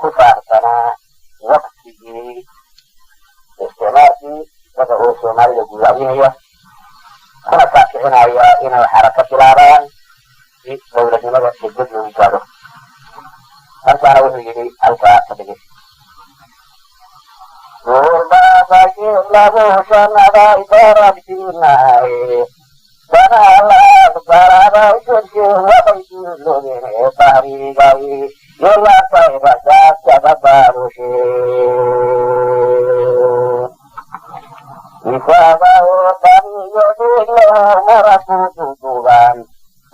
كفار سنة وقته استعماري بدأوا سومالي الجزائرية كنا فاكرين هي إنه حركة العران في دولة مدى الجزء ويجابه أنت أنا وحيدي ألقى تبقى وربا فاكر له سنة إبارة بسيناي سنة الله بارا بيشوك وبيشوك لبين إباري غاي يلا طيبا ساكا بباروشي إفاده بني يديك له مرسوط دوبان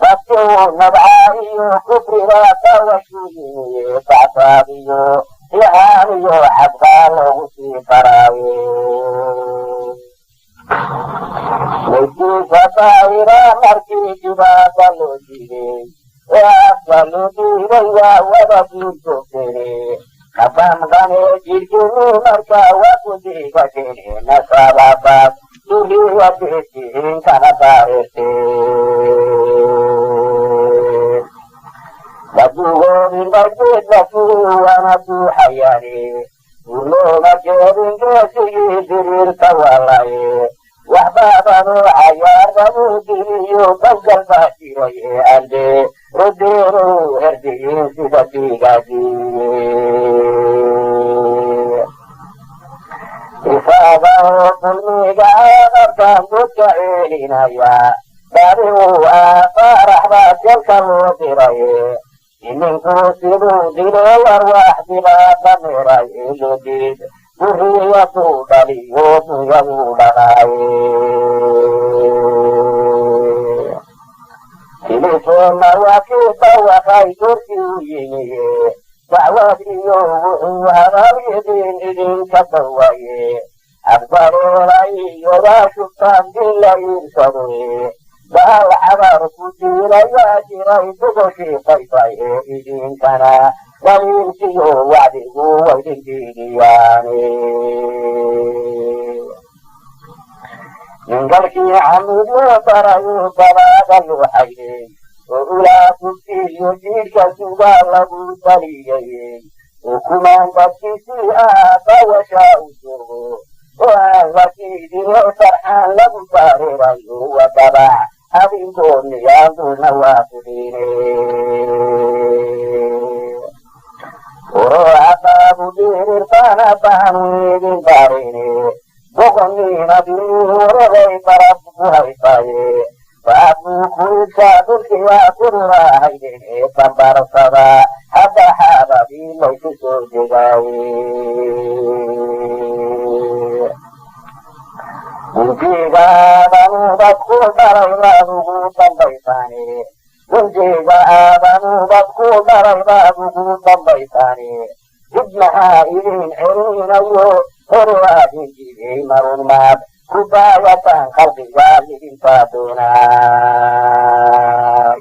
فاتو نبعي كفر راتا وشوي تعصابي يعاني عبغال وسي فراوي لكي فتايرا مركي جبا بلوجي وأفضل ديريا ودكي تفسري Kapam kami jirgin mereka waktu kasih nasabah dulu waktu karena parete. Baju gorin baju baju anak hayari dulu majurin kasih dirir kawalai. Wahbabanu ayar baru diriyo bagal basirai ande rodero herdi sudah digaji. Ifadahu kulmiga agarkan bukailina ya baru farah bajal kamu dirai. Inin kusiru dirai arwah bila banirai ludid. Buriyatu daliyatu yamudanai Ini semua wakita wakai kursi ini Ba'wadiyo warawidin idin katawai Akbarulai yawashuktan dilayin sadui Bahal abar kutila yajirai tugoshi kaitai idin kana Walin siyo wadigu wadin diyani Ninggalki amidu parayu paragalu hayri Ula kusi yujirka suga lagu taliyayi Hukuman bakisi apa wasyausuhu Wahwati diro sarhan lagu parirayu Wataba habibun yadu nawafudini Urata budir tanah pahani di barini Bukoni nabi urai para buhai paye Babu kuisa durkiwa kurwa haidini Pambar sada haba haba bilai susur jigai Unjiga banu bakku tarai lagu tambai sani Unjiga banu bakku tarai lagu tambai sani Ibnaha irin irin ayo Horwa jinjiri marun mab Kubayatan kalbi walidin padunai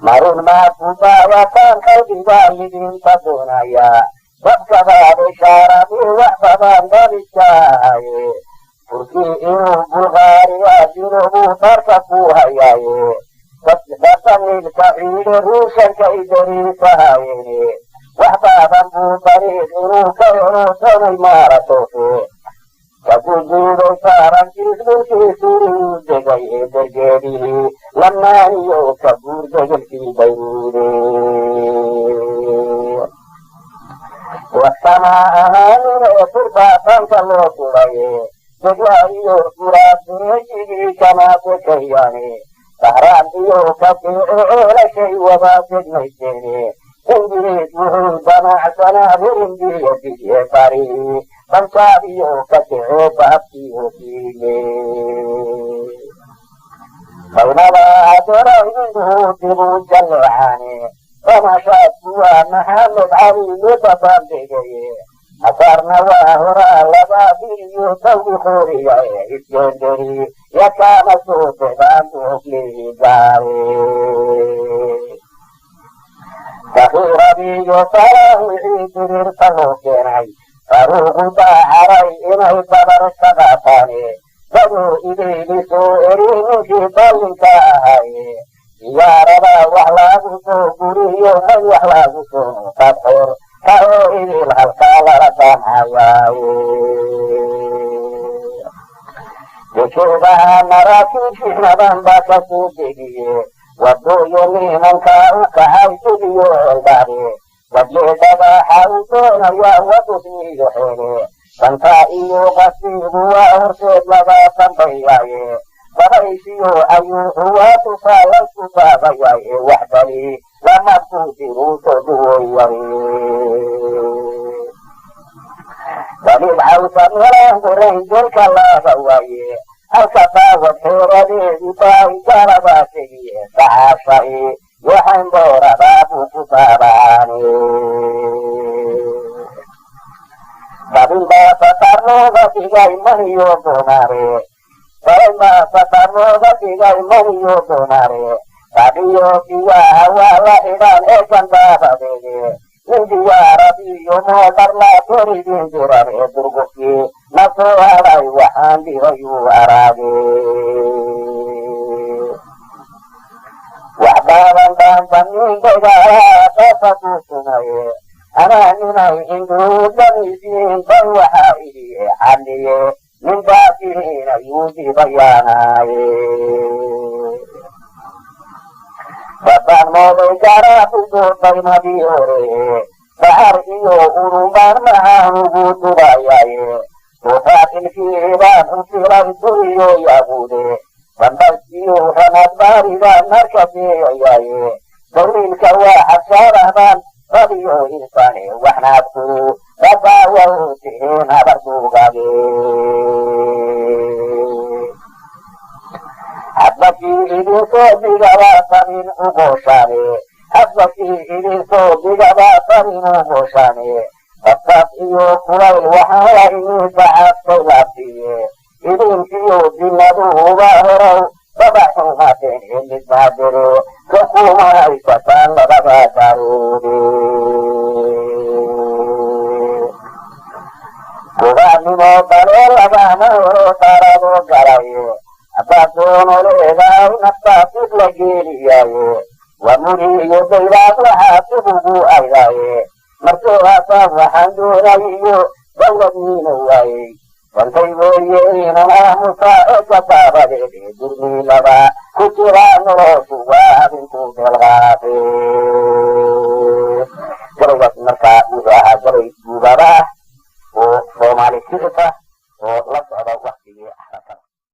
Marun mab kubayatan kalbi walidin padunaya Babkaba bisyarabi wahbaban babisyai Turki inu bulgari wajirubu tarkaku hayayi Batanil ka'ide rusan ka'idari sahayini Wahbaban butarid inu ka'inu sanay maratofi Kabujudo sarang kismu kisuri degay edergedihi Lamaniyo kabur degel kibayuri Wasama'ahan turbatan kalau tulaye Jadiyo kurasini kama kekayani Tahrantiyo kaki'ula shay wabasig naitini Indirit muhul bana'asana birindi yatiye pari Bansabiyo kaki'u paki'u sili Bainala adara indu tibu jal'ani Famashatwa Muhammad Ali lubabam degaye Asarna wahura lababiyo tawi khuriya isyenderi Yakana sote bantu klidari Kahirabiyo sarang idirir talokenay Farugu baharay inay babar sabatani Baru idiliso erini kibalin kahay diyaarada wax lagu soo guriyo may wax lagu soo qadxor kao idil halkaa lala damcayaaye dekeedaha maraakiibshiinadan baa ka soo degiye wadooyo nimankaa u kacay sugiyo elbaade wadleedadaxa u doonaya wadusmiyo xeele santaa iyo qasiigu waa horteed laba dambayaaye babaysiyo ayuuxu waa tusaalasku baabayaaye wax bali lama ku diruuso duwoyare dalil cawsa meelaan qorayn jelka laaba waaye halka baawad xeeradeedii baay galabaa tegiye saxaasha'i waxayn booradaabu ku taabaane dalil baa satarnooga dhigay maniyo doonaare dalil baa satarnooga dhigay maniyo doonaare badiyo diyaha waa la xidhaan eegan baabadeede nin diyaaradiyo moodharlaa koridin jiran ee durgufkii na soo haday waxaan dhirayuu araage wax baaban dhaanbanin dagaalaha qaasa ku sumaye anaa ninay induudhamisiin bay waxaa idiye xadhiye nin baasihiin ayuu dibayaanaaye babaan mooday garaa ku doortay madii hore bahar iyo urubaan maxaan ugu dubayaaye duqaaqilkiibaan u filay duriyo yabuude bandalkiyo ranadbaaribaan markadeeyayaaye dawliilka waa xabsaadahdaan badiyo insane waxnaad ku dabaawa u tihiin habarduugage hadbakii idinsoo digabaa samin ugooshaane hadbakii idinsoo digabaa samin ugooshaane dabtaas iyo kulayl waxaa la idin bacaadkay laabtiye idinkiyo dinaduhuba horow dabaxumateen imidmaadere kakuma haysataan labada daroode kubaanimo balee lagama horo darado galaye abadoono leedahay naftaasib la geeliyaaye wamuriyo daylaad waxaa sibugu aydaaye markuu haasaan waxaan doonayiyo dawladniina waayey bantay weeye inan aamusa ega baabadeede durmii laba ku jiraa nolosha